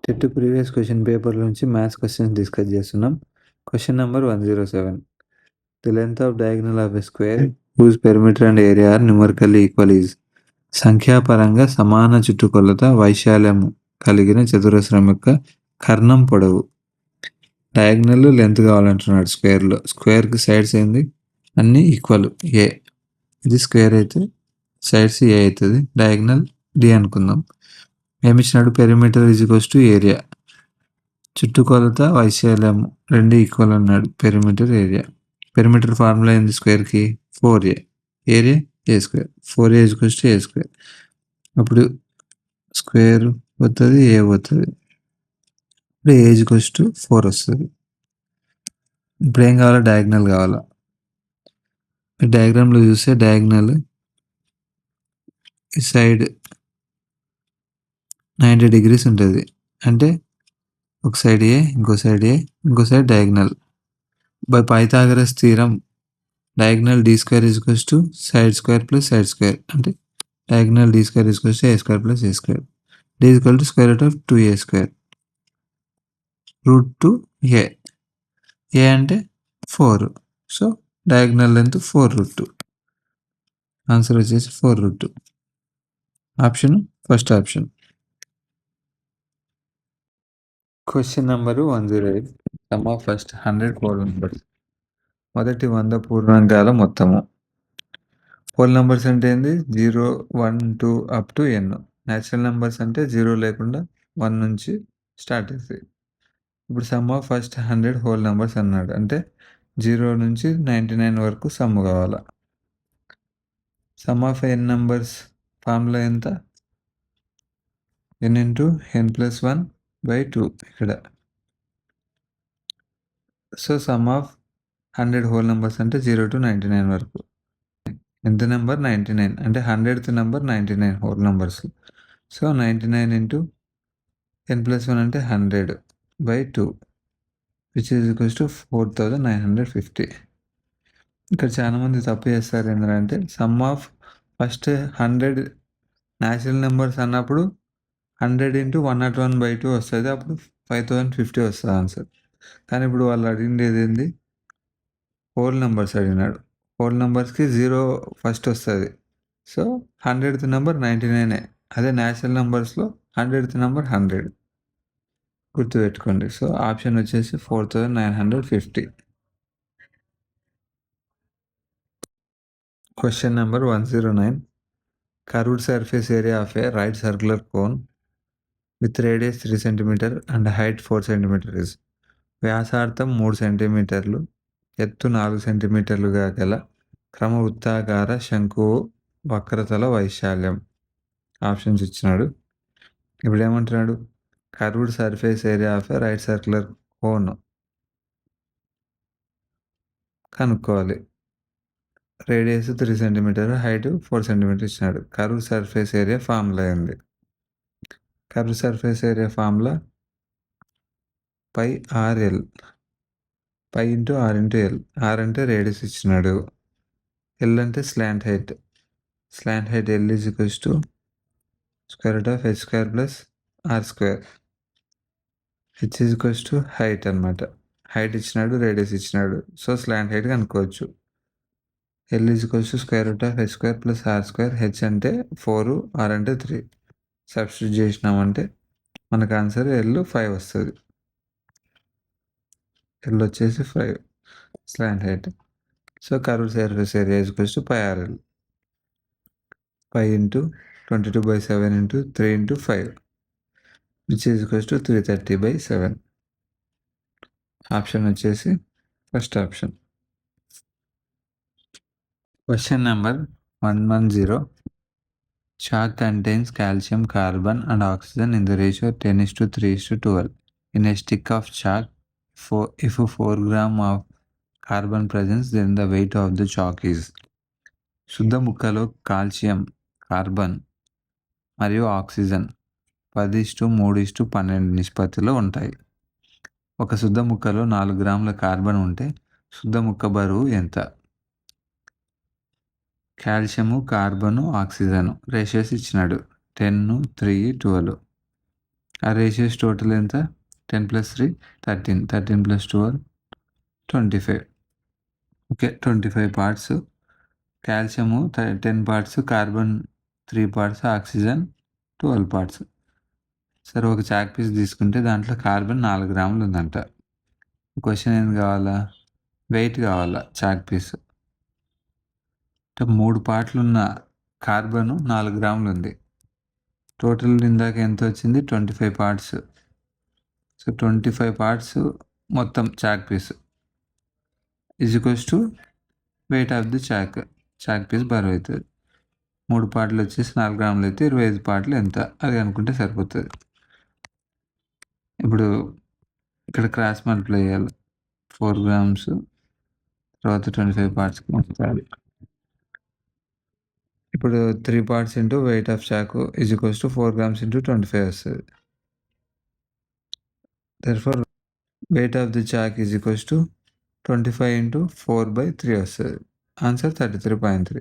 TET previous question paper నుంచి maths questions discuss చేస్తున్నాం. Question number 107. The length of diagonal of a square whose perimeter and area are numerically equal is. సంఖ్యాపరంగా సమాన చుట్టుకొలత వైశాల్యం కలిగిన చతురస్రం యొక్క కర్ణం పొడవు. డయాగ్నల్ లెంత్ కావాలంటున్నాడు స్క్వేర్లో. స్క్వేర్కి సైడ్స్ ఏంది అన్నీ ఈక్వల్ ఏ. ఇది స్క్వేర్ అయితే సైడ్స్ ఏ అవుతుంది. డయాగ్నల్ డి అనుకుందాం. ఏమిచ్చినాడు? Perimeter is equals to area. చుట్టుకొలత వైశాల్యం రెండు ఈక్వల్ అన్నాడు. Perimeter area. పెరిమీటర్ ఫార్ములా ఏంది స్క్వేర్కి? 4a. Area A square. 4a is equals to A square. అప్పుడు స్క్వేర్ పోతుంది, ఏ పోతుంది. ఇప్పుడు ఏ ఈజ్ ఈక్వల్స్ టు 4 వస్తుంది. ఇప్పుడు ఏం కావాలా? డయాగ్నల్ కావాలా. డయాగ్రామ్లో చూస్తే డయాగ్నల్ ఈ సైడ్ 90 degrees ఉంటుంది. అంటే ఒక సైడ్ ఏ, ఇంకో సైడ్ ఏ, ఇంకో side diagonal. By Pythagoras theorem diagonal D square is equals to side square plus side square. అంటే diagonal D square is equals to A square plus A square. D is equal to square root of 2a square. Root 2a. A అంటే 4. So diagonal length 4√2. Answer వచ్చేసి 4√2. Option first option. Question number 108. Sum of first 100 whole numbers. మొదటి 100 పూర్ణాంకాల మొత్తము. Whole numbers అంటే ఏంది? 0, 1, 2 up to n. Natural numbers అంటే 0 లేకుండా 1 నుంచి స్టార్ట్ అవుతాయి. ఇప్పుడు some of first 100 whole numbers అన్నాడు. అంటే 0 నుంచి 99 వరకు సమ్ కావాలా. Some of n numbers formula ఎంత? n ఇంటూ n ప్లస్ 1/2 ఇక్కడ. So some of 100 whole numbers అంటే 0 to 99 వరకు. ఎంత నెంబర్? 99. అంటే 100th number 99 whole numbers. So 99 into n plus 1 అంటే 100/2 విచ్ ఈజ్ ఈక్వల్స్ టు 4950. ఇక్కడ చాలామంది తప్పు చేస్తారు. ఏంటంటే some of first 100 natural numbers అన్నప్పుడు 100 ఇంటూ 101/2 వస్తుంది. అప్పుడు 5050 వస్తుంది ఆన్సర్. కానీ ఇప్పుడు వాళ్ళు అడిగిండేది ఏంది? హోల్ నెంబర్స్ అడిగినాడు. హోల్ నెంబర్స్కి 0 ఫస్ట్ వస్తుంది. So 100th number 99. అదే న్యాచురల్ నెంబర్స్లో 100th నెంబర్ 100 గుర్తుపెట్టుకోండి. సో ఆప్షన్ వచ్చేసి 4950. Question number 109. Curved surface area of a right circular cone with radius 3 cm and height 4 cm is. వ్యాసార్థం 3 cm, ఎత్తు 4 cm గల క్రమవృత్తాకార శంకువు వక్రతల వైశాల్యం. ఆప్షన్స్ ఇచ్చినాడు. ఇప్పుడు ఏమంటున్నాడు? Curved surface area of a right circular cone కనుక్కోవాలి. రేడియస్ 3 cm, హైట్ 4 cm ఇచ్చినాడు. Curve surface area formula ఏంది? Curve surface area formula πr/l. π into r into l. r అంటే రేడియస్ ఇచ్చినాడు. l అంటే slant height. Slant height l is equals to square root of h square plus r square. h is equals to height అనమాట. Height ఇచ్చినాడు, radius ఇచ్చినాడు. So slant height కనుక్కోవచ్చు. l is equals to square root of h square plus r square. h అంటే 4, r అంటే 3. Substitute చేసినామంటే మనకు answer l 5 వస్తుంది. l వచ్చేసి 5 slant height. So curve surface area is equals to πr/l. 5 into 22/7 into 3 into 5 which is equals to 330/7. Option వచ్చేసి first option. Question number 110. Chalk contains calcium, carbon and oxygen in the ratio 10:3:12. In a stick of chalk, if 4 grams of carbon presents, then the weight of the chalk is. శుద్ధ ముక్కలో calcium, carbon మరియు oxygen 10:3:12 నిష్పత్తిలో ఉంటాయి. ఒక శుద్ధ ముక్కలో 4 గ్రాముల carbon ఉంటే శుద్ధ ముక్క బరువు ఎంత? కాల్షియము, కార్బను, ఆక్సిజను రేషియోస్ ఇచ్చినాడు. 10, 3, 12. ఆ రేషియోస్ టోటల్ ఎంత? 10 + 3 13, 13 + 12 25. Okay, 25 parts calcium, 10 parts carbon, 3 parts oxygen, 12 parts. సరే, ఒక చాక్ పీస్ తీసుకుంటే దాంట్లో కార్బన్ 4 గ్రాములు ఉందంట. క్వశ్చన్ ఏం కావాలా? వెయిట్ కావాలా చాక్ పీస్. అంటే 3 పార్ట్లు ఉన్న కార్బన్ 4 గ్రాములు ఉంది. టోటల్ ఇందాక ఎంత వచ్చింది? 25 పార్ట్స్. సో 25 పార్ట్స్ మొత్తం chalk piece = weight of the chalk piece బరువు అవుతుంది. 3 పార్ట్లు వచ్చేసి 4 గ్రాములు అయితే 25 పార్ట్లు ఎంత అది అనుకుంటే సరిపోతుంది. ఇప్పుడు ఇక్కడ క్రాస్ మల్టిప్లై చేయాలి. 4 గ్రామ్స్ తర్వాత 25 పార్ట్స్కి మార్చాలి. ఇప్పుడు 3 పార్ట్స్ ఇంటూ వెయిట్ ఆఫ్ చాకు = 4 గ్రామ్స్ ఇంటూ 25 వస్తుంది. Therefore wait of the chalk = 25 × 4/3 వస్తుంది. ఆన్సర్ 33.3.